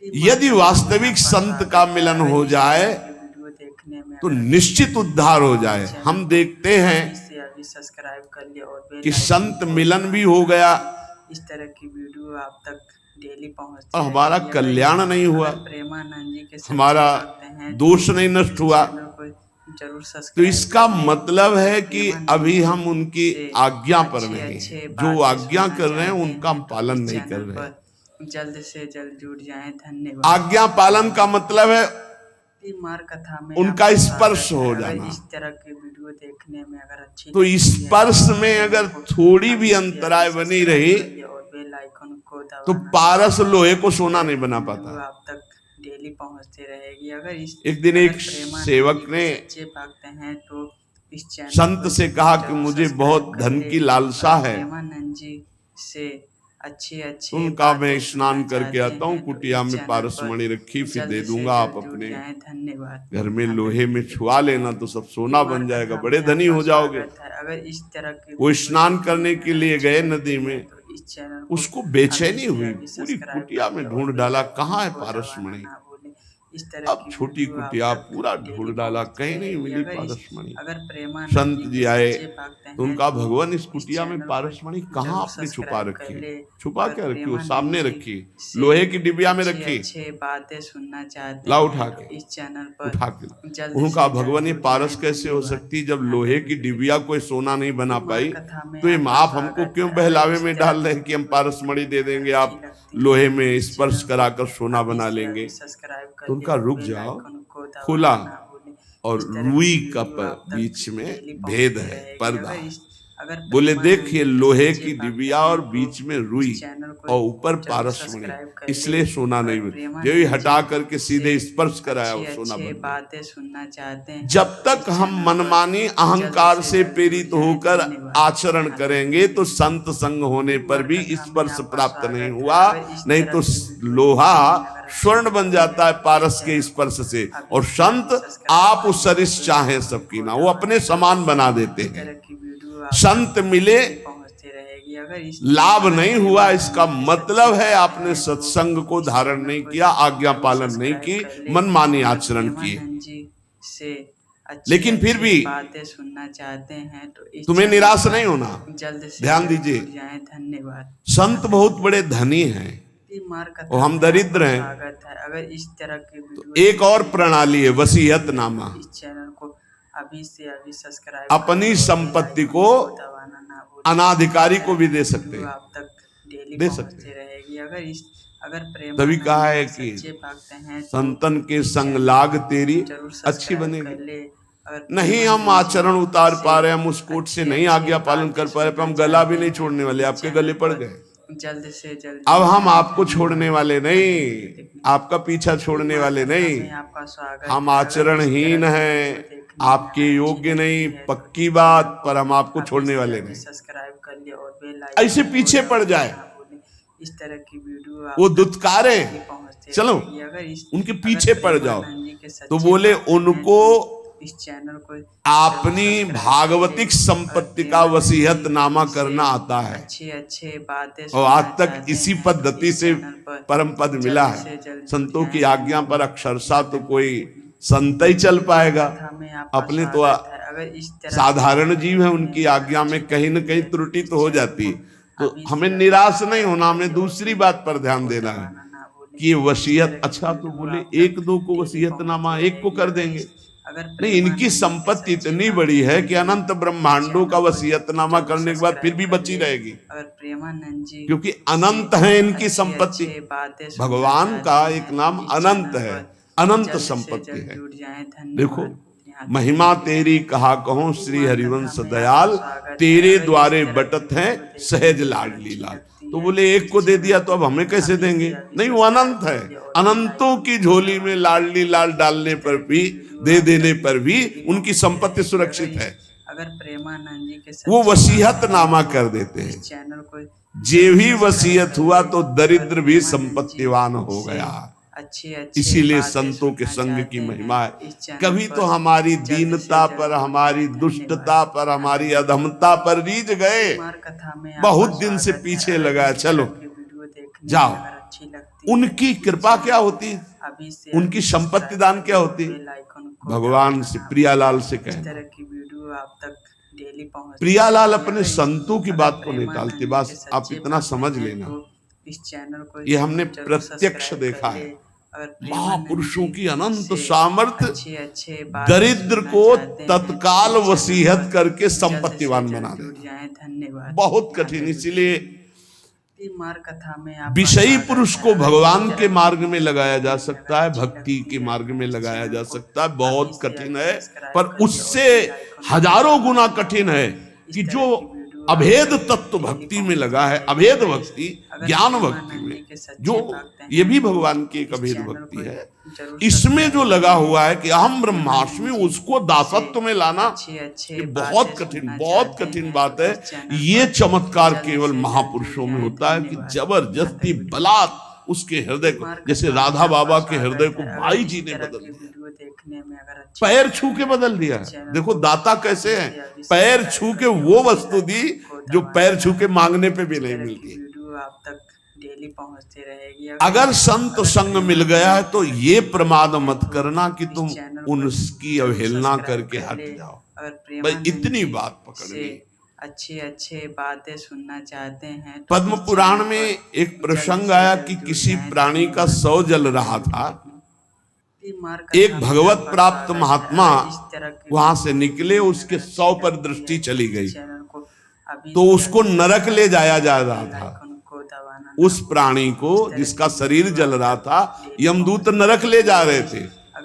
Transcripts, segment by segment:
यदि वास्तविक संत का मिलन हो जाए तो निश्चित उद्धार हो जाए। हम देखते हैं कि संत मिलन भी हो गया, इस तरह की वीडियो आप तक डेली पहुंचती और हमारा कल्याण नहीं हुआ, प्रेमानंद जी के हमारा दोष नहीं नष्ट हुआ। जरूर तो इसका मतलब है कि अभी हम उनकी आज्ञा पर नहीं, जो आज्ञा कर रहे हैं उनका हम पालन नहीं कर रहे हैं। जल्द से जल्द जुड़ जाएं। धन्यवाद। आज्ञा पालन का मतलब है मार कथा में उनका स्पर्श हो जाना। इस तरह की वीडियो देखने में अगर अच्छी तो स्पर्श में अगर थोड़ी भी अंतराय बनी रही तो पारस लोहे को सोना नहीं बना पाता। आप तक डेली पहुंचती रहेगी। अगर एक दिन एक सेवक ने हैं तो इस संत से कहा कि मुझे बहुत धन की लालसा है, प्रेमानंद जी से अच्छे उनका मैं स्नान करके आता हूँ, कुटिया में पारसमणि रखी, फिर दे दूंगा, आप अपने घर में लोहे में छुआ लेना तो सब सोना बन जाएगा, बड़े धनी हो जाओगे। अगर इस तरह के वो स्नान करने के लिए गए नदी में, उसको बेचैनी हुई, पूरी कुटिया में ढूंढ डाला, कहाँ है पारसमणि। अब छोटी कुटिया पूरा ढूंढ डाला, कहीं नहीं मिली पारसमणि। संत जी आए तो उनका भगवान इस कुटिया में पारसमणि कहाँ आपने छुपा रखी? छुपा क्या रखी? वो सामने रखी, लोहे की डिबिया में रखी। बातें सुनना चाहते ला उठा के, इस चैनल पर उठा के। उनका भगवान ये पारस कैसे हो सकती, जब लोहे की डिबिया कोई सोना नहीं बना पाई तो ये आप हमको क्यों बहलावे में डाल रहे हैं कि हम पारसमणि दे देंगे, आप लोहे में स्पर्श कराकर सोना बना लेंगे। तो उनका रुक जाओ, खुला और रुई का बीच में भेद है, पर्दा। बोले देखिए लोहे की डिबिया और बीच में रुई और ऊपर पारसमणि, इसलिए सोना नहीं बना। यही हटा करके सीधे स्पर्श कराया वो सोना बन। बातें सुनना चाहते हैं। जब तक हम मनमानी अहंकार से प्रेरित होकर आचरण करेंगे तो संत संग होने पर भी स्पर्श प्राप्त नहीं हुआ। नहीं तो लोहा स्वर्ण बन जाता है पारस के स्पर्श से, और संत आप उस सरिस चाहे सबकी ना, वो अपने समान बना देते हैं। संत मिले लाभ नहीं हुआ, इसका मतलब है आपने सत्संग को धारण नहीं किया, आज्ञा पालन नहीं की, मनमानी आचरण किए। लेकिन फिर भी बातें सुनना चाहते हैं तो तुम्हें निराश नहीं होना। जल्द से ध्यान दीजिए, धन्यवाद। संत बहुत बड़े धनी हैं और हम दरिद्र हैं। अगर इस तरह के एक और प्रणाली है वसीयत नामा। इस चैनल को अभी से अभी सब्सक्राइब, अपनी संपत्ति को अनाधिकारी को भी दे सकते हैं, आप तक डेली दे सकते रहेगी। अगर तभी कहा है कि संतन के संग लाग तेरी अच्छी बनेगी। नहीं हम आचरण उतार पा रहे, हम उस कोट से नहीं आज्ञा पालन कर पा रहे, हम गला भी नहीं छोड़ने वाले, आपके गले पड़ गए। जल्द से जल्द अब हम आपको छोड़ने वाले नहीं, आपका पीछा छोड़ने वाले नहीं। हम आचरणहीन हैं, आपके योग्य नहीं, पक्की बात, पर हम आपको छोड़ने वाले नहीं। सब्सक्राइब कर लिया और बेल आइकन ऐसे पीछे पड़ जाए, इस तरह की वीडियो वो दुत्कारे, चलो उनके पीछे पड़ जाओ। तो बोले उनको इस चैनल को अपनी भागवतिक संपत्ति का वसीयत नामा करना आता है, अच्छे बातें, और आज तक इसी पद्धति से परम पद मिला है। संतों की आज्ञा पर अक्षरशः तो कोई संत ही चल पाएगा। अपने तो साधारण जीव है, उनकी आज्ञा में कहीं न कहीं त्रुटि तो हो जाती। तो हमें निराश नहीं होना, हमें दूसरी बात पर ध्यान देना है कि वसीयत। अच्छा तो बोले एक दो को वसीयतनामा एक को कर देंगे, नहीं, इनकी संपत्ति इतनी बड़ी है कि अनंत ब्रह्मांडों का वसीयतनामा करने के बाद फिर भी बची रहेगी, क्योंकि अनंत है इनकी संपत्ति। भगवान का एक नाम अनंत है, अनंत संपत्ति है। देखो महिमा तेरी कहा कहो श्री हरिवंश दयाल, तेरे द्वारे बटत है सहज लाडली लाल। तो बोले एक को दे दिया तो अब हमें कैसे देंगे? नहीं, वो अनंत है, अनंतों की झोली में लाडली लाल डालने पर भी, दे देने पर भी उनकी संपत्ति सुरक्षित है। अगर प्रेमानंद जी के वो वसीयत नामा कर देते हैं। चैनल को जे भी वसीयत हुआ तो दरिद्र भी संपत्तिवान हो गया। इसीलिए संतों के संग की महिमा है। कभी तो हमारी दीनता पर, हमारी दुष्टता पर, हमारी अधमता पर रीझ गए, बहुत दिन से पीछे लगा, चलो जाओ अच्छी लगती है उनकी कृपा क्या होती, अभी से उनकी संपत्ति दान क्या होती, बेल आइकन को भगवान से प्रियालाल से इस कहना। तरह की वीडियो आप तक डेली पहुंच प्रियालाल अपने संतों की बात को नहीं टालते, बस आप इतना समझ लेना। इस चैनल को ये हमने जरूर प्रत्यक्ष सब्सक्राइब देखा कर है। ले। अगर महापुरुषों की अनंत से सामर्थ्य अच्छे बातें दरिद्र सुनना को चाहते हैं तत्काल तो इस वसीयत चैनल पर करके जल्द से संपत्तिवान जल्द बना जुड़ देता। जाएं। धन्यवाद। बहुत कठिन, इसीलिए मार कथा में आपका विषयी स्वागत पुरुष है। को अगर भगवान इस के तरह मार्ग की में लगाया जा वीडियो सकता है, अच्छी भक्ति लगती के है मार्ग में तो लगाया चैनल जा को सकता है। अभी बहुत से कठिन अभी है, सब्सक्राइब पर कर ले और उससे बेल आइकन को हजारों गुना कठिन है इस कि तरह जो की वीडियो अभेद आप तत्व डेली भक्ति में पहुंचती लगा है, रहेगी। अभेद भक्ति, अगर ज्ञान प्रेमानंद भक्ति जी में, के सच्चे जो भक्त हैं ये भी तो भगवान की एक इस अभेद चैनल भक्ति को है, जरूर इसमें जो सब्सक्राइब लगा कर ले। हुआ है कि अहम ब्रह्मास्मि, प्रेमानंद जी उसको दासत्व में लाना, अच्छे ये बातें बहुत कठिन, सुनना बहुत चाहते कठिन हैं बात तो है। इस चैनल ये पर चमत्कार जल्द केवल से जल्द महापुरुषों जुड़ में जाएं। होता है कि धन्यवाद। जबरदस्ती हाँ, बलात् उसके हृदय को, जैसे राधा बाबा के हृदय को भाई जी ने बदल दिया, वीडियो देखने में अगर अच्छी पैर छू के बदल दिया। देखो दाता कैसे है, पैर छू के वो वस्तु दी जो पैर छू के मांगने पे भी नहीं मिलती। वीडियो आप तक डेली पहुंचती रहेगी। अगर संत संग मिल गया है तो ये प्रमाद मत करना कि तुम उनकी अवहेलना करके हट जाओ। भाई इतनी बात पकड़नी। अच्छे बातें सुनना चाहते हैं तो पद्म पुराण में एक प्रसंग आया कि किसी प्राणी का शव जल रहा था। एक भगवत प्राप्त महात्मा वहां से निकले, उसके शव पर दृष्टि चली गई तो उसको नरक ले जाया जा रहा था। उस प्राणी को जिसका शरीर जल रहा था, यमदूत नरक ले जा रहे थे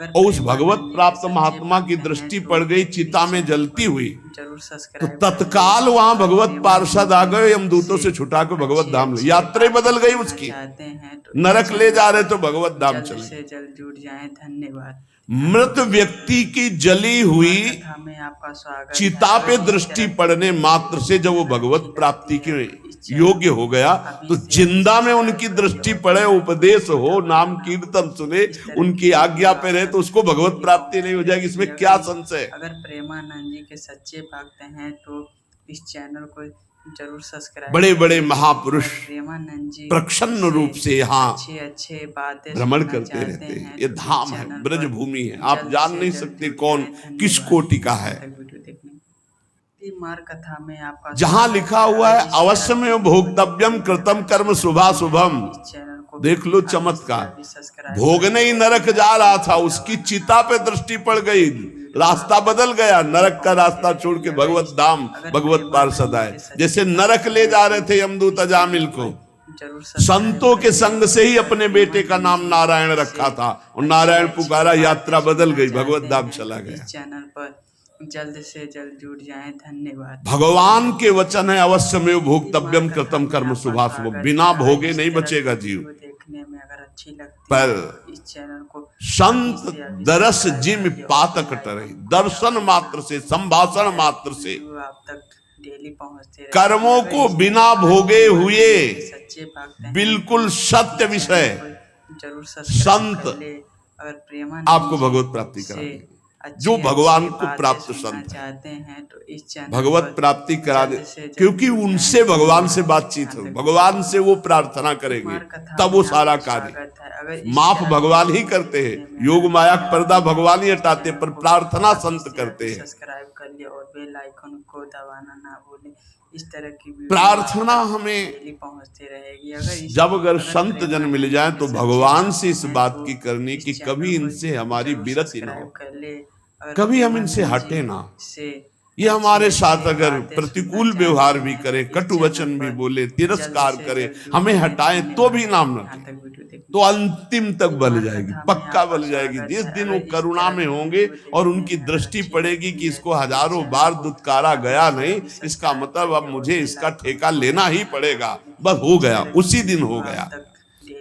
और उस भगवत प्राप्त महात्मा की दृष्टि पड़ गई चिता में जलती हुई, तो तत्काल वहां भगवत पार्षद आ गए, यमदूतों से छुटा के भगवत धाम ले, यात्रा बदल गई उसकी। नरक ले जा रहे तो भगवत धाम चले। जल्द जुड़ जाएं। धन्यवाद। मृत व्यक्ति की जली हुई चिता पे दृष्टि पड़ने मात्र से जब वो भगवत प्राप्ति के योग्य हो गया, तो जिंदा में उनकी दृष्टि पड़े, उपदेश हो, नाम कीर्तन सुने, उनकी आज्ञा पे रहे तो उसको भगवत प्राप्ति नहीं हो जाएगी, इसमें क्या संशय। अगर प्रेमानंद जी के सच्चे भक्त हैं तो इस चैनल को जरूर सब्सक्राइब। बड़े बड़े महापुरुष प्रेमानंद जी प्रसन्न रूप से यहाँ अच्छे बातें भ्रमण करते रहते हैं। ये धाम है, ब्रज भूमि है, आप जान नहीं सकते कौन किस कोटि का है। मार कथा में आपका जहां लिखा हुआ है अवश्य में भोक्तव्यम कृतम कर्म शुभा शुभम, देख लो चमत्कार। भोगने ही नरक जा रहा था, उसकी चिता पे दृष्टि पड़ गई, रास्ता बदल गया, नरक का रास्ता छोड़ के भगवत धाम भगवत पार्षद आए। जैसे नरक ले जा रहे थे यमदूत अजामिल को, संतों के संग से ही अपने बेटे का नाम नारायण रखा था और नारायण पुकारा, यात्रा बदल गई, भगवत धाम चला गया। चैनल पर जल्द से जल्द जुड़ जाएं। धन्यवाद। भगवान के वचन है अवश्य में भोक्तव्यम कृतम कर्म शुभा शुभम, बिना भोगे नहीं बचेगा जीव। देखने में अगर अच्छी लगती पर है इस चैनल को संत दरस जिम पातक टरे, दर्शन मात्र से, संभाषण मात्र से आप तक डेली पहुंचते कर्मों को बिना भोगे हुए सच्चे भक्त बिल्कुल सत्य विषय जरूर संत अगर प्रेमा आपको भगवत प्राप्ति कराएंगे। जो भगवान को प्राप्त संत चाहते हैं तो इस चैनल भगवत प्राप्ति करा दे, क्योंकि उनसे भगवान से बातचीत हो, भगवान से वो प्रार्थना करेंगे तब वो सारा कार्य। माफ भगवान ही करते हैं, योग माया पर्दा भगवान ही हटाते, पर प्रार्थना संत करते हैं। सब्सक्राइब कर लिया और बेल आइकन को दबाना ना भूलें। इस तरह की प्रार्थना हमें पहुंचती रहेगी। अगर संत जन मिल जाए तो भगवान से इस बात की करनी कि कभी इनसे हमारी विरति ना हो, कभी हम इनसे हटे ना। ये हमारे साथ अगर प्रतिकूल व्यवहार भी करे, कटु वचन भी बोले, तिरस्कार करे, हमें हटाए तो भी नाम न, तो अंतिम तक बल जाएगी, पक्का बल जाएगी। जिस दिन वो करुणा में होंगे और उनकी दृष्टि पड़ेगी कि इसको हजारों बार दुत्कारा गया नहीं, इसका मतलब अब मुझे इसका ठेका लेना ही पड़ेगा, बस हो गया, उसी दिन हो गया।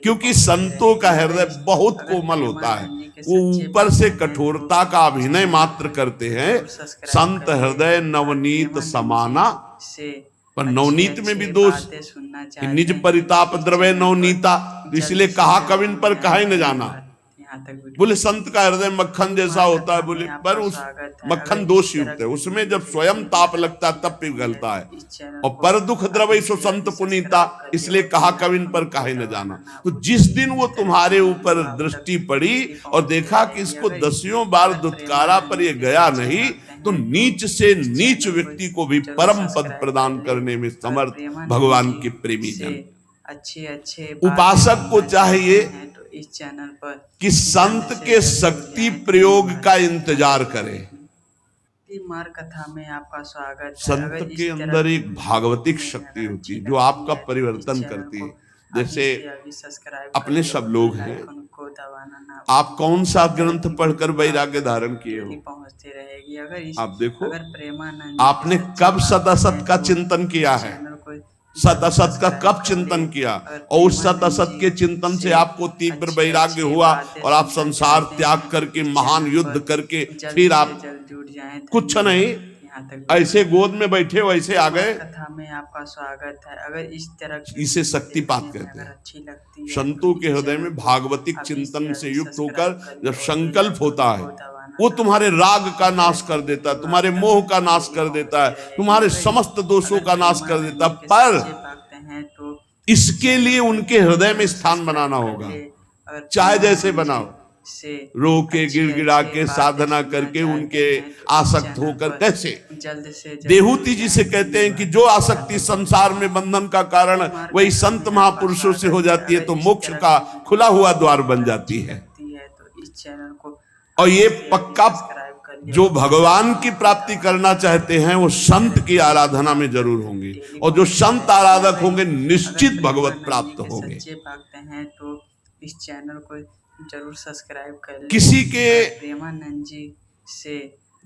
क्योंकि संतों का हृदय बहुत कोमल होता है, वो ऊपर से कठोरता का अभिनय मात्र करते हैं। संत हृदय नवनीत समाना, पर नवनीत में भी दोष, निज परिताप द्रव्य नवनीता, इसलिए कहा कविन पर कहा न जाना। यहाँ तक वीडियो बोले संत का हृदय मक्खन जैसा होता है, बोले पर उस मक्खन दोष युक्त है, उसमें जब स्वयं ताप लगता है तब पिघलता है। और पर दुख द्रवै सो संत पुनीता, इसलिए कहा कविन पर काहे न जाना। तो जिस दिन वो तुम्हारे ऊपर दृष्टि पड़ी और देखा कि इसको 10 बार दुत्कारा पर ये गया नहीं, तो नीच से नीच व्यक्ति को भी परम पद प्रदान करने में समर्थ भगवान के प्रेमी जन। अच्छे उपासक को चाहिए तो इस चैनल पर कि संत के शक्ति प्रयोग का इंतजार करे। मार कथा में आपका स्वागत है। संत के अंदर एक भागवतिक शक्ति होती है जो आपका परिवर्तन करती है। जैसे अपने सब लोग हैं, आप कौन सा ग्रंथ पढ़कर वैराग्य धारण किए हो? पहुंचती रहेगी। अगर आप देखो, अगर प्रेमानंद आपने कब सत असत का चिंतन किया है? सत असत का कब चिंतन किया? और उस सत असत के चिंतन से आपको तीव्र वैराग्य हुआ और आप संसार त्याग करके महान युद्ध करके फिर आप कुछ नहीं ऐसे गोद में बैठे वैसे आ गए। कथा में आपका स्वागत है। अगर इस तरह इसे शक्तिपात कहते हैं। अच्छी लगती है संतों के हृदय में भागवतिक चिंतन से युक्त होकर जब संकल्प होता है, वो तुम्हारे राग का नाश कर देता है, तुम्हारे मोह का नाश कर देता है, तुम्हारे समस्त दोषों का नाश कर देता है। पर इसके लिए उनके हृदय में स्थान बनाना होगा, चाहे जैसे बनाओ, रो के गिड़गिड़ा के साधना करके उनके आसक्त होकर। कैसे? जल्द से देहूती जी से कहते हैं कि जो आसक्ति संसार में बंधन का कारण वही संत महापुरुषों से हो जाती है तो मोक्ष का खुला हुआ द्वार बन जाती है। तो इस चैनल को और ये पक्का जो भगवान की प्राप्ति करना चाहते हैं वो संत की आराधना में जरूर होंगे, और जो संत आराधक होंगे निश्चित भगवत प्राप्त होंगे। हैं तो इस चैनल को जरूर सब्सक्राइब कर लें। किसी के प्रेमानंद जी से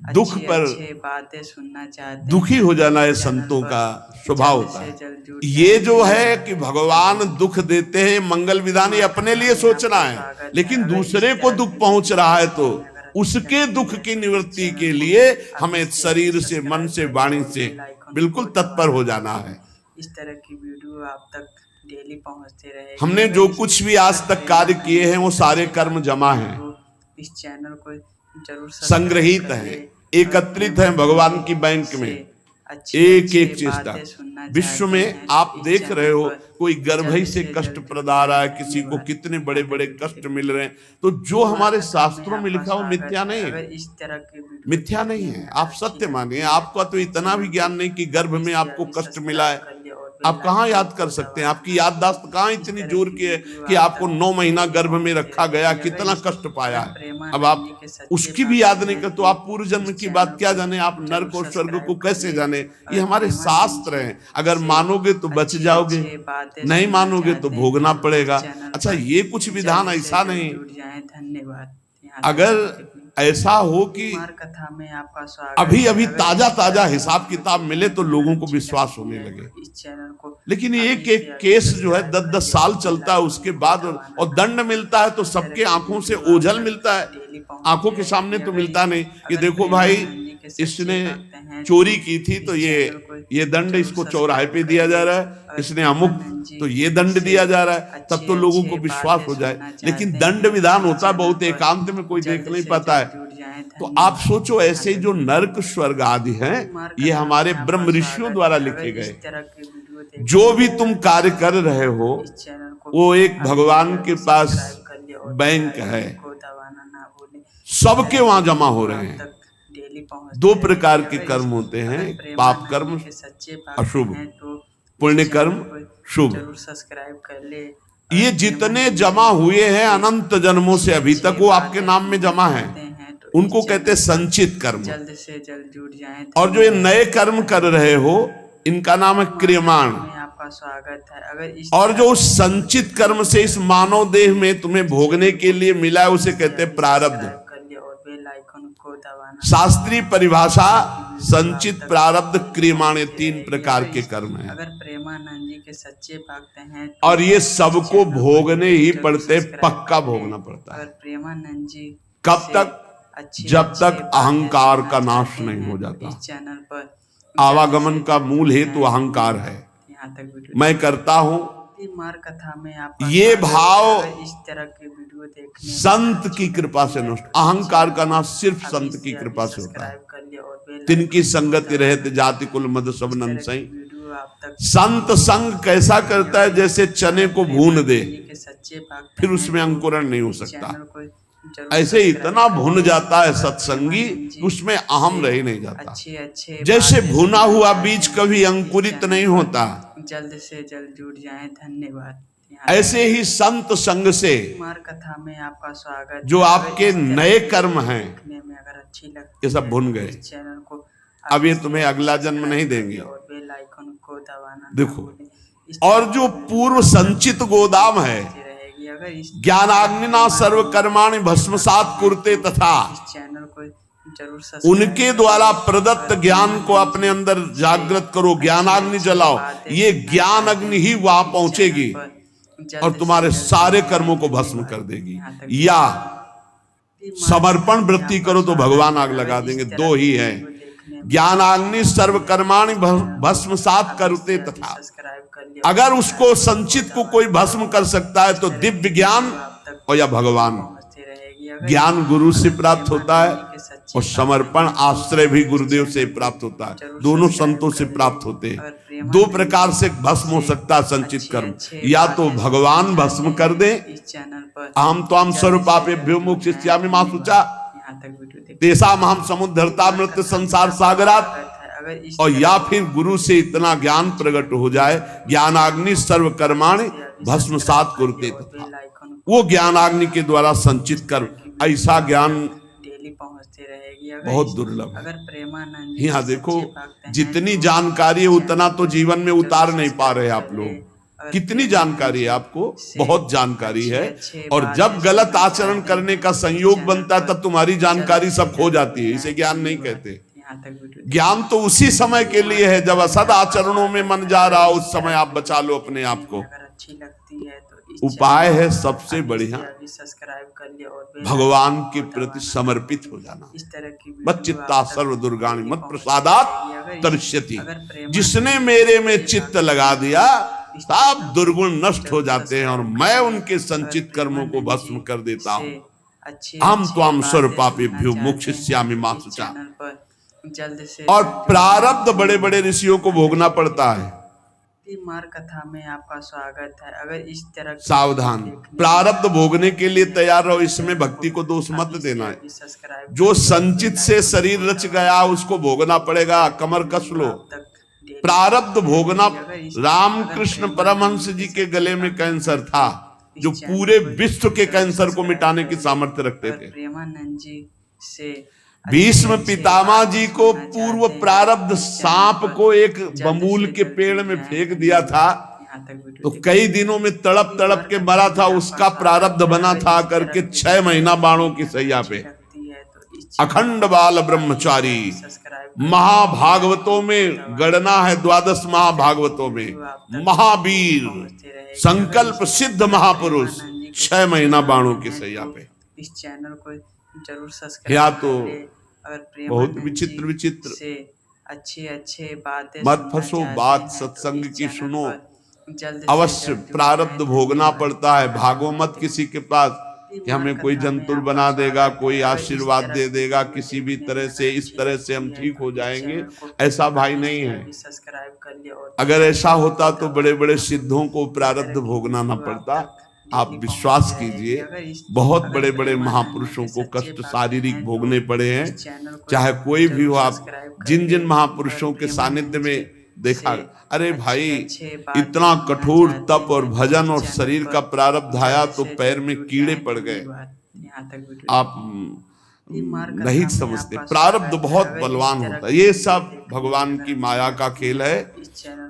दुख पर बातें सुनना चाहते हैं, दुखी हो जाना है संतों का स्वभाव होता है। ये जो है कि भगवान दुख देते हैं, मंगल विधान, ये अपने लिए सोचना है, लेकिन दूसरे को दुख पहुंच रहा है तो उसके दुख की निवृत्ति के लिए हमें शरीर से, मन से, वाणी से बिल्कुल तत्पर हो जाना है। इस तरह की वीडियो आप तक डेली पहुंचते रहे। हमने जो कुछ भी आज तक कार्य किए हैं वो सारे कर्म जमा हैं, इस चैनल को जरूर संग्रहित है, एकत्रित है भगवान की बैंक में। एक एक चेष्टा विश्व में आप देख रहे हो, कोई गर्भ से कष्ट प्रदा रहा है, किसी को कितने बड़े बड़े कष्ट मिल रहे हैं। तो जो हमारे शास्त्रों में लिखा वो मिथ्या नहीं है, मिथ्या नहीं है। आप सत्य मानिए। आपका तो इतना भी ज्ञान नहीं कि गर्भ में आपको कष्ट मिला है, आप कहाँ याद कर सकते हैं? आपकी याददाश्त कहाँ इतनी जोर की है कि आपको 9 महीना गर्भ में रखा गया, कितना कष्ट पाया है। अब आप उसकी भी याद नहीं कर तो आप पूर्व जन्म की बात क्या जाने, आप नरक और स्वर्ग को कैसे जाने? ये हमारे शास्त्र हैं। अगर मानोगे तो बच जाओगे, नहीं मानोगे तो भोगना पड़ेगा। अच्छा, ये कुछ विधान ऐसा नहीं, धन्यवाद। अगर ऐसा हो कि कथा में आपका स्वागत, अभी अभी ताजा ताजा हिसाब किताब मिले तो लोगों को विश्वास होने लगे। इस चैनल को लेकिन एक एक केस जो है 10-10 साल चलता है, उसके बाद और दंड मिलता है तो सबके आंखों से ओझल मिलता है, आंखों के सामने तो मिलता नहीं कि देखो भाई इसने चोरी की थी तो ये दंड इसको चौराहे पे दिया जा रहा है, इसने अमुक तो ये दंड दिया जा रहा है, तब तो लोगों को विश्वास हो जाए। लेकिन दंड विधान होता है बहुत एकांत में, कोई देख नहीं पाता है। तो आप सोचो, ऐसे जो नरक स्वर्ग आदि हैं ये हमारे ब्रह्म ऋषियों द्वारा लिखे गए। जो भी तुम कार्य कर रहे हो वो एक भगवान के पास बैंक है, सबके वहां जमा हो रहे हैं। 2 प्रकार के कर्म होते हैं, पाप कर्म अशुभ, पुण्य कर्म शुभ। सब्सक्राइब कर ले। ये जितने जमा हुए हैं अनंत जन्मों से अभी तक वो आपके नाम में जमा है, उनको कहते हैं संचित कर्म। जल्द से जल्द जुड़ जाएं। और जो ये नए कर्म कर रहे हो इनका नाम है क्रियमाण। आपका स्वागत है। अगर और जो उस संचित कर्म से इस मानव देह में तुम्हें भोगने के लिए मिला है उसे कहते हैं प्रारब्ध। शास्त्रीय परिभाषा संचित, प्रारब्ध, क्रियमाण, 3 प्रकार के कर्म हैं। अगर प्रेमानंद जी के सच्चे भक्त हैं और ये सबको भोगने ही पड़ते, पक्का भोगना पड़ता है। अगर प्रेमानंद जी कब तक? जब तक अहंकार का नाश नहीं हो जाता। इस चैनल पर आवागमन का मूल हेतु अहंकार है। मैं करता हूँ, मार कथा में आपका ये भाव इस तरह के वीडियो देखने संत की कृपा से नष्ट। अहंकार का नाश सिर्फ संत की कृपा से होता है। तिनकी संगति रहते जाति कुल मद सब नंसई। संत संग कैसा करता है, जैसे चने को भून दे फिर उसमें अंकुरण नहीं हो सकता, ऐसे इतना भुन जाता है सत्संगी उसमें अहम रह ही नहीं जाता। जैसे भुना हुआ बीज कभी अंकुरित नहीं होता, जल्द से जल्द जुड़ जाएं। धन्यवाद। ऐसे ही संत संग से कुमार कथा में आपका स्वागत। जो आपके नए कर्म हैं में अगर अच्छी लगती ये सब भुन गए, चैनल को अब ये तुम्हें अगला जन्म नहीं देंगे। और बेल आइकन को दबाना देखो, और जो पूर्व संचित गोदाम है, ज्ञानाग्निना सर्व कर्माणि भस्मसात कुरुते तथा, चैनल को जरूर उनके द्वारा प्रदत्त ज्ञान को अपने अंदर जागृत करो, ज्ञानाग्नि जलाओ। ये ज्ञान अग्नि ही वहां पहुंचेगी और तुम्हारे सारे कर्मों को भस्म कर देगी। या समर्पण वृत्ति करो तो भगवान आग लगा देंगे, दो ही है। ज्ञानाग्नि सर्व कर्माणि भस्मसात करते तथा, अगर उसको संचित को कोई भस्म कर सकता है तो दिव्य ज्ञान और या भगवान। ज्ञान गुरु से प्राप्त होता है और समर्पण आश्रय भी गुरुदेव से प्राप्त होता है, दोनों संतों से प्राप्त होते हैं। दो प्रकार से भस्म हो सकता है संचित कर्म, या तो भगवान भस्म कर दे, अहम त्वाम सर्वपापेभ्यो मोक्षयिष्यामि मा शुचा तेषाम् अहं समुद्धरता मृत संसार सागरात, और या फिर गुरु से इतना ज्ञान प्रकट हो जाए, ज्ञानाग्नि सर्व कर्माणि भस्मसात कुरुते तथा, वो ज्ञानाग्नि के द्वारा संचित कर, ऐसा ज्ञान डेली पहुंचती रहेगी। बहुत दुर्लभ है। अगर प्रेमानंद यहाँ देखो, जितनी जानकारी है उतना तो जीवन में उतार नहीं पा रहे आप लोग। कितनी जानकारी है आपको, बहुत जानकारी है, और जब गलत आचरण करने का संयोग बनता है तब तुम्हारी जानकारी सब खो जाती है। इसे ज्ञान नहीं कहते। ज्ञान तो उसी समय के लिए है जब असद आचरणों में मन जा रहा हो, उस समय आप बचा लो अपने आप को। उपाय है सबसे बढ़िया, भगवान के प्रति समर्पित हो जाना। मत चित्ता सर्व दुर्गाणि मत प्रसादात तरिष्यति, जिसने मेरे में चित्त लगा दिया सब दुर्गुण नष्ट हो जाते हैं और मैं उनके संचित कर्मों को भस्म कर देता हूँ। हम त्वाम सर्वपापेभ्यो मोक्षयिष्यामि मा शुचा। और प्रारब्ध बड़े बड़े ऋषियों को भोगना पड़ता है। मार कथा में आपका स्वागत है। अगर इस तरह सावधान, प्रारब्ध भोगने के लिए तैयार रहो, इसमें भक्ति को दोष मत देना है। जो संचित से शरीर रच गया उसको भोगना पड़ेगा, कमर कस लो। प्रारब्ध भोगना, रामकृष्ण परमहंस जी के गले में कैंसर था जो पूरे विश्व के कैंसर को मिटाने की सामर्थ्य रखते थे। प्रेमानंद जी से भीष्म पितामह जी को पूर्व प्रारब्ध सांप को एक बमूल के पेड़ में फेंक दिया था तो कई दिनों में तड़प तड़प के मरा था। उसका प्रारब्ध बना था करके 6 महीना बाणों की सैया पे। अखंड बाल ब्रह्मचारी, महाभागवतों में गणना है 12 महाभागवतों में, महावीर, संकल्प सिद्ध महापुरुष, 6 महीना बाणों की सैया पे। इस चैनल को जरूर सब्सक्राइब या तो अगर बहुत विचित्र विचित्र से अच्छे बातें मत फंसो, बात सत्संग की सुनो। अवश्य प्रारब्ध भोगना पड़ता है। भागो मत किसी के पास कि हमें कोई जंतुर बना देगा, कोई आशीर्वाद दे देगा किसी भी तरह से, इस तरह से हम ठीक हो जाएंगे। ऐसा भाई नहीं है। अगर ऐसा होता तो बड़े बड़े सिद्धों को प्रारब्ध भोगना न पड़ता। आप विश्वास कीजिए, बहुत बड़े बड़े महापुरुषों को कष्ट शारीरिक भोगने पड़े हैं, चाहे कोई भी हो। आप जिन जिन महापुरुषों के सानिध्य में देखा, अरे भाई इतना कठोर तप और भजन और शरीर का प्रारब्ध आया तो पैर में कीड़े पड़ गए। आप नहीं समझते, प्रारब्ध बहुत बलवान होता है। ये सब भगवान की माया का खेल है।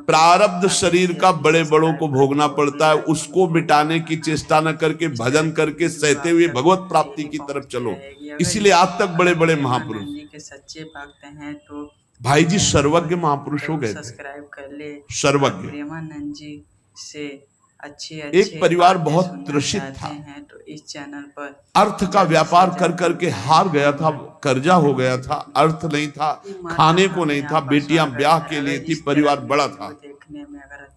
प्रारब्ध शरीर का बड़े बड़ों को भोगना पड़ता है, उसको मिटाने की चेष्टा न करके भजन करके सहते हुए भगवत प्राप्ति की तरफ चलो। इसीलिए आज तक बड़े बड़े महापुरुष सच्चे भक्त हैं तो भाई जी सर्वज्ञ महापुरुष हो गए। सब्सक्राइब कर ले। सर्वज्ञ प्रेमानंद जी से अच्छे एक परिवार बहुत त्रसित था, तो इस चैनल पर अर्थ का व्यापार कर करके हार गया था, कर्जा हो गया था, अर्थ नहीं था, खाने को नहीं था, बेटियां ब्याह के लिए थी, परिवार बड़ा था।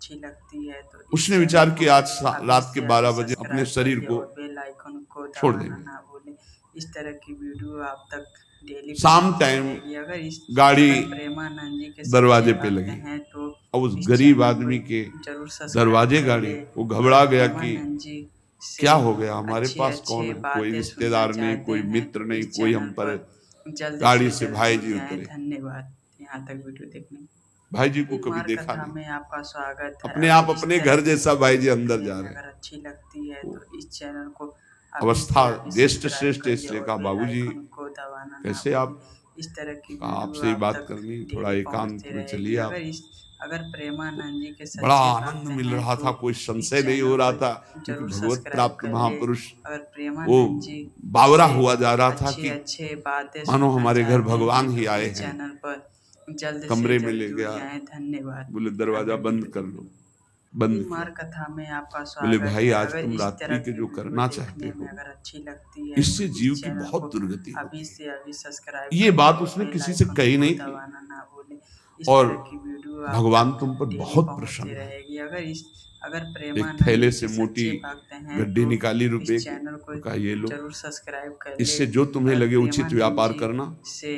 अच्छी लगती है तो उसने विचार किया आज रात के 12 बजे अपने शरीर को बेल आइकन को छोड़ दबाना देंगे। ना भूलें। इस तरह की वीडियो आप तक डेली शाम टाइम अगर इस गाड़ी प्रेमानंद जी के दरवाजे पे लगी हैं तो और उस इस गरीब चैनल आदमी को के जरूर सब्सक्राइब दरवाजे कर गाड़ी, ले। वो घबरा गया कि प्रेमानंद जी से क्या हो गया, हमारे अच्छी पास कौन है, कोई बातें रिश्तेदार सुनना नहीं, चाहते कोई हैं मित्र तो नहीं, इस कोई हम चैनल पर जल्द गाड़ी से जल्द भाई जुड़ जी जाएं। उतरे। धन्यवाद यहाँ तक वीडियो देखने। भाई जी को कभी मार देखा कथा नहीं, में आपका स्वागत है। अपने आप अगर इस अपने तरह घर की जैसा भाई जी वीडियो अंदर जा देखने में रहे हैं। अगर अच्छी लगती है तो इस चैनल को अवस्था ज्येष्ठ सब्सक्राइब श्रेष्ठ कर ले इसलिए और कहा, बेल बाबूजी आइकन को दबाना ना कैसे आप, भूलें। इस तरह की कहा वीडियो आपसे ही आप बात तक करनी, डेली थोड़ा एकांत पहुंचती में रहेगी। चलिए आप। अगर प्रेमानंद जी के बड़ा सच्चे आनंद भक्त मिल हैं रहा तो था, कोई इस संशय नहीं चैनल हो रहा को था, क्योंकि जरूर भगवत सब्सक्राइब प्राप्त कर ले। महापुरुष अगर वो प्रेमानंद जी बावरा से हुआ जा रहा था कि अच्छे बातें मानो सुनना हमारे घर चाहते भगवान हैं ही तो आए इस हैं। चैनल पर जल्द कमरे से में जल्द ले जुड़ गया, जाएं। धन्यवाद। बोले दरवाजा बंद कर लो, बंद मार किया। कथा में आपका बोले स्वागत भाई है। आज अगर तुम इस रात्रि तरह के की जो वीडियो करना चाहते देखने में हो, अगर अच्छी लगती है इससे तो जीव इस की चैनल बहुत को दुर्गति होती अभी है। से अभी सब्सक्राइब ये कर बात ले और उसने बेल किसी से आइकन कही को नहीं थी, दबाना ना भूलें। इस और तरह की वीडियो आप भगवान तक तुम पर डेली बहुत पहुंचती प्रसन्न है। रहेगी। अगर एक प्रेमानंद थैले जी से के मोटी सच्चे भक्त हैं गड्डी तो निकाली इस रुपए की, चैनल को कहा ये लो, जरूर सब्सक्राइब कर ले। इससे जो तुम्हें अगर लगे उचित प्रेमानंद व्यापार जी करना, से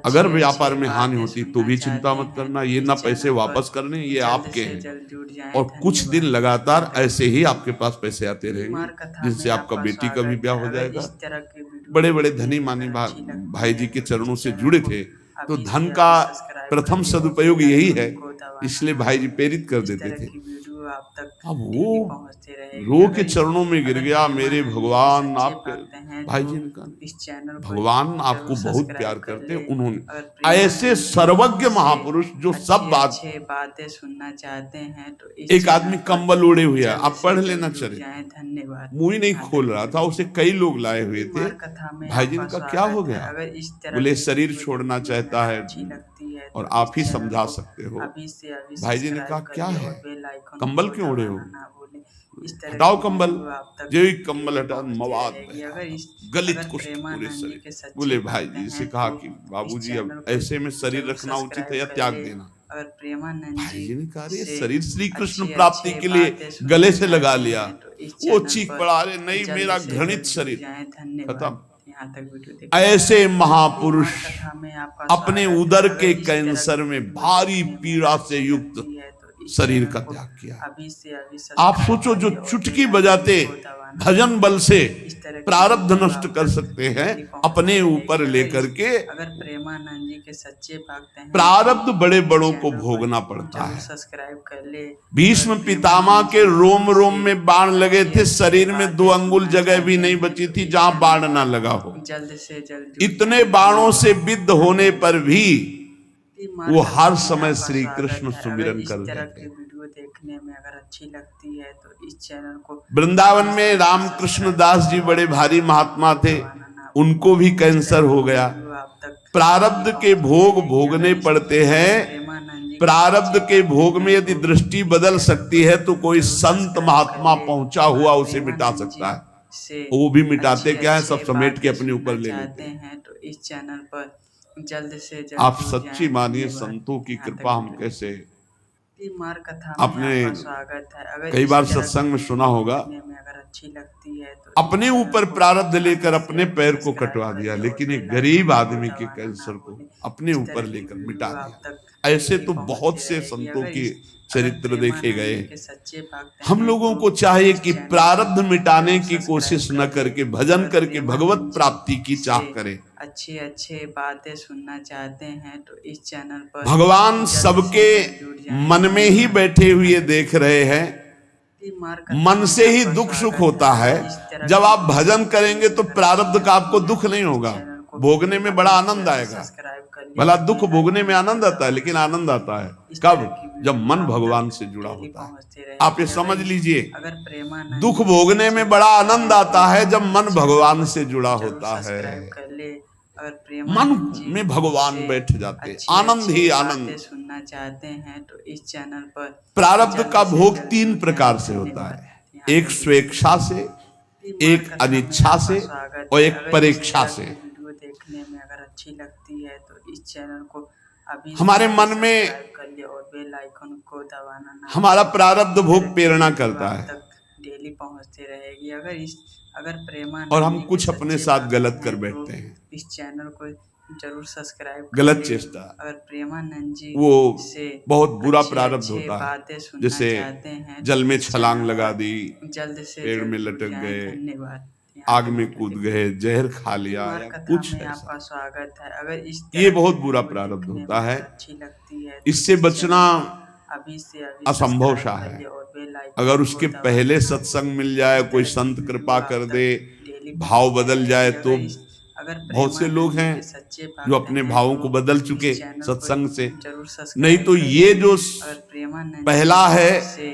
अगर अच्छे व्यापार में हानि बातें होती तो सुनना भी चिंता चाहते मत हैं करना, तो ये इस ना पैसे चैनल पर वापस करने, ये जल्द आपके से हैं। जल्द जुड़ जाएं। और कुछ दिन धन्यवाद। लगातार ऐसे ही आपके पास पैसे आते रहेंगे, मार कथा जिनसे में आपका आपका बेटी का भी स्वागत ब्याह है। हो अगर जाएगा। इस तरह की वीडियो बड़े बड़े देखने धनी में मानी अगर अच्छी लगती भाई जी है के तो चरणों इस से चैनल जुड़े को थे, तो अभी धन से का अभी सब्सक्राइब कर प्रथम ले और सदुपयोग बेल यही आइकन है, को दबाना इसलिए ना भाई जी भूलें। प्रेरित कर इस देते तरह थे। की वीडियो आप तक अब डेली वो पहुंचती रहेगी। रो के अगर चरणों में गिर गया, मेरे प्रेमानंद जी के भगवान सच्चे आपके भक्त हैं भाई तो जी ने कहा इस चैनल को भगवान जरूर आपको बहुत सब्सक्राइब प्यार कर करते ले। हैं, उन्होंने अगर ऐसे प्रेमानंद जी सर्वज्ञ से महापुरुष जो सब बात, अच्छे बातें सुनना चाहते हैं तो इस एक चैनल आदमी पर कंबल ओढ़े हुए है, जल्द आप से पढ़ जल्द लेना जुड़ चले, जाएं। धन्यवाद। मुंह ही नहीं यहाँ खोल तक रहा वीडियो था, उसे कई लोग लाए हुए थे। मार कथा में भाई जी ने आपका कहा क्या हो स्वागत है। गया, अगर इस तरह बोले की शरीर वीडियो छोड़ना देखने में चाहता अगर है अच्छी लगती है और तो आप ही इस चैनल समझा को सकते हो। अभी से अभी भाई जी ने कहा सब्सक्राइब कर क्या ले है, और बेल आइकन कंबल को क्यों ओढ़े हो, दबाना ना भूलें। इस तरह हटाओ की कंबल, वीडियो आप तक जो ही कंबल डेली हटा पहुंचती मवाद रहेगी। बह रहा था, अगर गलित कुष्ठ पूरे प्रेमानंद जी शरीर। के सच्चे बोले भाई भक्त जी से हैं कहा तो कि इस बाबूजी अब चैनल को ऐसे में शरीर जरूर रखना उचित है सब्सक्राइब या कर त्याग ले। देना। अगर प्रेमानंद भाई जी जी ने कहा अरे से शरीर श्री कृष्ण अच्छे प्राप्ति के लिए बातें सुनना गले से लगा चाहते लिया, हैं तो इस वो चैनल चीख पर पड़ा अरे नहीं जल्द मेरा से घृणित जल्द जुड़ शरीर जाएं। धन्यवाद। खत्म। यहाँ तक वीडियो देखिए। ऐसे महापुरुष कथा में आपका अपने स्वागत है। उदर अगर के इस तरह कैंसर की में वीडियो भारी देखने में पीड़ा अच्छी से युक्त लगती है तो इस शरीर चैनल का को त्याग किया। अभी से अभी आप सब्सक्राइब सोचो कर जो ले और चुटकी बेल बजाते आइकन को दबाना भजन बल से इस तरह की प्रारब्ध वीडियो नष्ट आप कर तक सकते हैं, डेली पहुंचती अपने रहेगी। ऊपर लेकर के अगर प्रेमानंद जी के सच्चे भक्त हैं प्रारब्ध तो बड़े इस बड़ों को चैनल भोगना को पड़ता जरूर है। सब्सक्राइब कर ले। भीष्म अगर पितामह प्रेमानंद के जी रोम रोम से में बाण लगे थे, अच्छी शरीर में 2 बातें अंगुल सुनना जगह भी चाहते नहीं हैं बची तो थी इस जहां चैनल बाण पर ना लगा हो। जल्द से जल्द जुड़ इतने जाएं। बाणों से विद्ध होने पर भी वो हर समय आपका श्री स्वागत कृष्ण है। सुमिरन अगर इस कर तरह रहे की थे। वीडियो देखने में अगर अच्छी लगती है तो इस चैनल को वृंदावन में रामकृष्ण दास जी बड़े भारी महात्मा थे, उनको भी कैंसर हो गया। प्रारब्ध के भोग भोगने पड़ते हैं, प्रारब्ध के भोग में यदि दृष्टि बदल सकती है तो कोई संत महात्मा पहुंचा हुआ उसे मिटा सकता है। वो भी मिटाते क्या है, सब समेट के अपने ऊपर ले लेते हैं। तो इस चैनल पर जल्द से जल्द आप सच्ची मानिए संतों की कृपा हम कैसे। मार कथा आपने स्वागत है। अगर कई बार सत्संग में सुना होगा, अगर अच्छी लगती है तो अपने ऊपर प्रारब्ध लेकर अपने पैर को कटवा दिया, लेकिन एक गरीब आदमी के कैंसर को अपने ऊपर लेकर मिटा दिया। ऐसे तो बहुत से संतों के चरित्र देखे गए। हम लोगों को चाहिए कि प्रारब्ध मिटाने की कोशिश न करके भजन करके भगवत प्राप्ति की चाह करें। अच्छे बातें सुनना चाहते हैं तो इस चैनल पर भगवान सबके मन में ही बैठे हुए देख रहे हैं। मन से ही दुख सुख होता है। जब आप भजन करेंगे तो प्रारब्ध का आपको दुख नहीं होगा, भोगने में बड़ा आनंद आएगा। भला दुख भोगने में आनंद आता है, लेकिन आनंद आता है कब, जब मन भगवान से जुड़ा होता है। आप ये समझ लीजिए, दुख भोगने में बड़ा आनंद आता है जब मन भगवान से जुड़ा होता है। मन में भगवान बैठ जाते, आनंद ही आनंद। सुनना चाहते हैं तो इस चैनल पर प्रारब्ध का भोग 3 प्रकार से होता है, एक स्वेच्छा से, एक अनिच्छा से और एक परीक्षा से। देखने में अगर अच्छी लगती है तो इस चैनल को अभी हमारे मन में कर ले और बेल आइकन को दबाना ना हमारा प्रारब्ध भोग प्रेरणा करता है तक डेली पहुंचती रहेगी। अगर और हम प्रेमानंद जी कुछ के अपने सच्चे साथ भक्त गलत कर हैं तो बैठते हैं, इस चैनल को जरूर सब्सक्राइब कर गलत लें। चेष्टा, अगर प्रेमानंद जी वो से बहुत बुरा अच्छे प्रारब्ध अच्छे होता है। बातें सुनना जैसे चाहते हैं जल तो में इस छलांग चैनल लगा पर दी, जल्द से पेड़ में जल्द जुड़ लटक जाएं। गए, धन्यवाद। यहाँ आग तक में वीडियो कूद देखने गए, जहर खा लिया मार या कथा कुछ में ऐसा, आपका स्वागत है। अगर इस ये तरह बहुत की बुरा वीडियो प्रारब्ध देखने होता में है। अगर अच्छी लगती है तो इससे इस बचना चैनल को अभी से अभी असंभव सा सब्सक्राइब कर है। ले और बेल आइकन अगर को उसके दबाना पहले ना सत्संग भूलें। मिल जाए, इस कोई तरह की संत वीडियो कृपा आप कर तक दे, डेली भाव पहुंचती बदल जाए, रहेगी। तो अगर बहुत से लोग प्रेमानंद जी हैं के सच्चे जो भक्त अपने हैं भावों तो को बदल चुके इस चैनल को सत्संग से। जरूर नहीं सब्सक्राइब तो कर ये लें। जो अगर प्रेमानंद पहला जी है से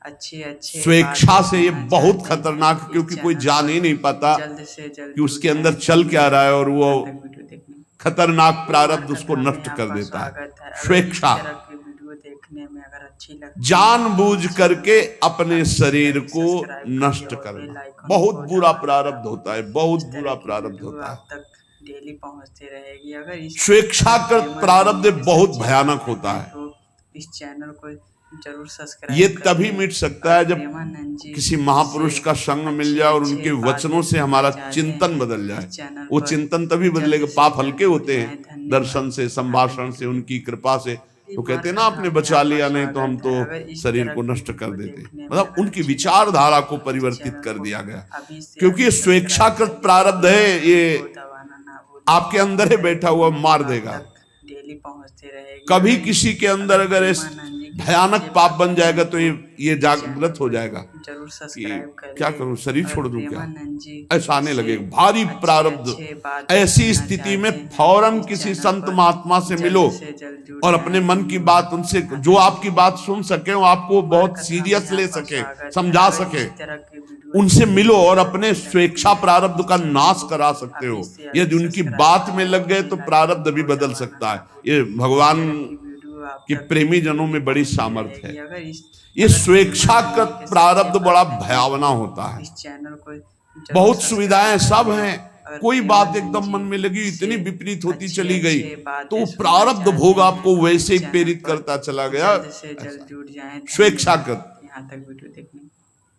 अच्छे स्वेच्छा बातें से, ये सुनना बहुत चाहते हैं खतरनाक, तो क्योंकि इस कोई चैनल जान पर ही नहीं पाता जल्द से जल्द कि जुड़ उसके जाएं। अंदर चल क्या रहा है, और वो यहाँ तक वीडियो देखने खतरनाक प्रारब्ध उसको कथा में नष्ट कर आपका देता है। स्वागत है। अगर इस स्वेच्छा, तरह की वीडियो देखने में अगर अच्छी लगती है जानबूझ तो करके चैनल को अपने अभी से शरीर अभी को सब्सक्राइब कर ले नष्ट और बेल करना आइकन बहुत को बुरा दबाना प्रारब्ध ना होता है, भूलें। बहुत इस बुरा तरह की प्रारब्ध वीडियो होता है। आप तक डेली पहुंचती रहेगी। अगर स्वेच्छाकृत प्रेमानंद प्रारब्ध जी के बहुत सच्चे भयानक भक्त होता हैं है। तो इस चैनल को जरूर ये सब्सक्राइब कर तभी लें। मिट सकता अगर है जब प्रेमानंद जी किसी महापुरुष से का संग मिल अच्छे जाए और अच्छे उनके बातें वचनों से सुनना हमारा चाहते चिंतन हैं बदल तो जाए। इस चैनल वो पर चिंतन तभी जल्द बदलेगा, से पाप जल्द हल्के जुड़ होते जाएं। हैं धन्यवाद। दर्शन से, यहाँ तक संभाषण से, वीडियो उनकी कृपा से। तो कहते हैं ना, कथा आपने में बचा आपका लिया, नहीं तो हम स्वागत तो है। अगर इस शरीर तरह को की नष्ट कर वीडियो देते। देखने में मतलब अगर उनकी अच्छी विचारधारा लगती को है तो इस परिवर्तित चैनल कर को दिया गया, अभी से क्योंकि ये अभी सब्सक्राइब स्वेच्छाकृत कर ले प्रारब्ध और है। बेल ये आइकन को दबाना ना भूलें। आपके अंदर इस ही तरह बैठा की हुआ वीडियो मार आप देगा। तक डेली पहुंचती रहेगी। कभी किसी के अंदर अगर इस प्रेमानंद जी के भयानक सच्चे पाप भक्त बन जाएगा हैं तो ये इस चैनल जागृत हो को जाएगा जरूर कि सब्सक्राइब कर क्या ले। करूं, शरीर अगर छोड़ दूं क्या, प्रेमानंद जी ऐसा आने से लगेगा भारी प्रारब्ध। अच्छे बातें ऐसी सुनना स्थिति में चाहते हैं फौरन इस किसी चैनल संत पर महात्मा से मिलो जल्द से जल्द जुड़ और जाएं। अपने मन की बात धन्यवाद। उनसे, यहाँ जो तक आपकी बात सुन सके, वो आपको मार बहुत कथा सीरियस में ले आपका सके, स्वागत है। समझा अगर सके, इस तरह की वीडियो उनसे देखने मिलो में और अगर अपने अच्छी लगती स्वेच्छा है प्रारब्ध इस का चैनल नाश को करा सकते हो। अभी से अभी यदि उनकी सब्सक्राइब बात कर में ले लग और गए तो बेल प्रारब्ध आइकन भी को बदल दबाना सकता ना है। भूलें। ये इस भगवान तरह की वीडियो आप के तक प्रेमी जनों डेली में बड़ी पहुंचती सामर्थ्य है। रहेगी। ये अगर स्वेच्छाकृत प्रेमानंद जी के प्रारब्ध सच्चे बड़ा भक्त हैं भयावना तो होता है। इस चैनल को जरूर बहुत सुविधाएं सब्सक्राइब कर सब ले। हैं, अगर कोई बात प्रेमानंद एकदम मन में लगी, जी इतनी से विपरीत होती अच्छे चली गई, अच्छे तो बातें सुनना प्रारब्ध चाहते भोग हैं आपको तो वैसे इस ही चैनल प्रेरित पर करता चला गया। जल्द से जल्द ऐसा जुड़ जाएं। धन्यवाद। स्वेच्छाकृत। यहाँ तक वीडियो देखने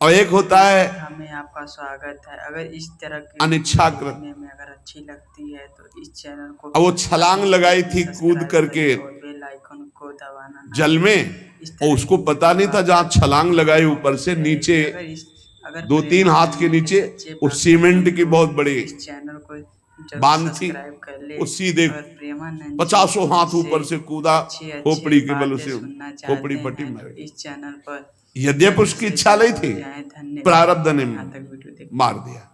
और एक होता है कथा में आपका स्वागत है। अगर इस तरह की वीडियो अनिच्छाकृत। देखने में अगर अच्छी लगती है तो इस चैनल को अब वो छलांग अभी से लगाई अभी थी कूद सब्सक्राइब करके कर ले और बेल आइकन को दबाना ना जल भूलें। में, इस और तरह उसको की पता नहीं वीडियो था आप जहां तक छलांग लगाई ऊपर से पहुंचती नीचे रहेगी। अगर 2-3 हाथ के प्रेमानंद जी नीचे सच्चे वो भक्त सीमेंट हैं की तो बहुत बड़ी इस चैनल को जरूर बांध थी, सब्सक्राइब कर ले। वो सीधे अगर प्रेमानंद 50 हाथ जी ऊपर से कूदा, अच्छे खोपड़ी के बल बातें से सुनना खोपड़ी चाहते पट्टी हैं मार तो दी। इस चैनल पर यद्यपि उसकी इच्छा नहीं थी, धन्यवाद। प्रारब्ध ने यहाँ तक वीडियो देखिए। मार दिया।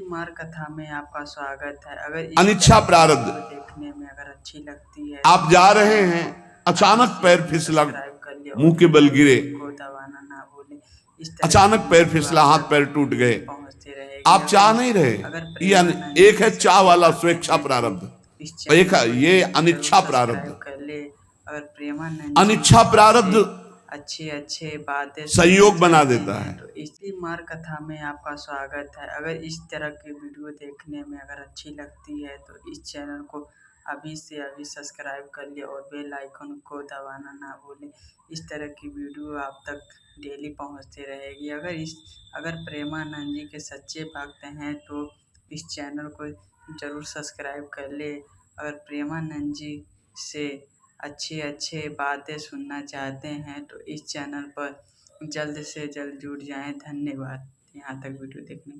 मार कथा में आपका स्वागत है। अगर इस अनिच्छा तरह की प्रारब्ध। वीडियो देखने में अगर अच्छी लगती है आप जा रहे हैं, अचानक पैर फिसला, मुंह के बल गिरे, को दबाना ना भूलें। इस तरह अचानक की पैर वीडियो फिसला, आप हाथ तक पैर टूट गए, पहुंचती रहेगी। आप चाह नहीं रहे। अगर ये एक है चाह वाला स्वेच्छा प्रारब्ध, एक है ये अनिच्छा प्रारब्ध। कर ले। अगर प्रेमानंद अनिच्छा प्रारब्ध अच्छे बातें संयोग सुनना बना चाहते देता हैं है। तो इसी मार कथा में आपका स्वागत है। अगर इस तरह की वीडियो देखने में अगर अच्छी लगती है तो इस चैनल को अभी से अभी सब्सक्राइब कर ले और बेल आइकन को दबाना ना भूलें। इस तरह की वीडियो आप तक डेली पहुंचती रहेगी। अगर प्रेमानंद जी के सच्चे भक्त हैं तो इस चैनल को जरूर सब्सक्राइब कर ले। अगर प्रेमानंद जी से अच्छे बातें सुनना चाहते हैं तो इस चैनल पर जल्द से जल्द जुड़ जाएं। धन्यवाद। यहाँ तक वीडियो देखने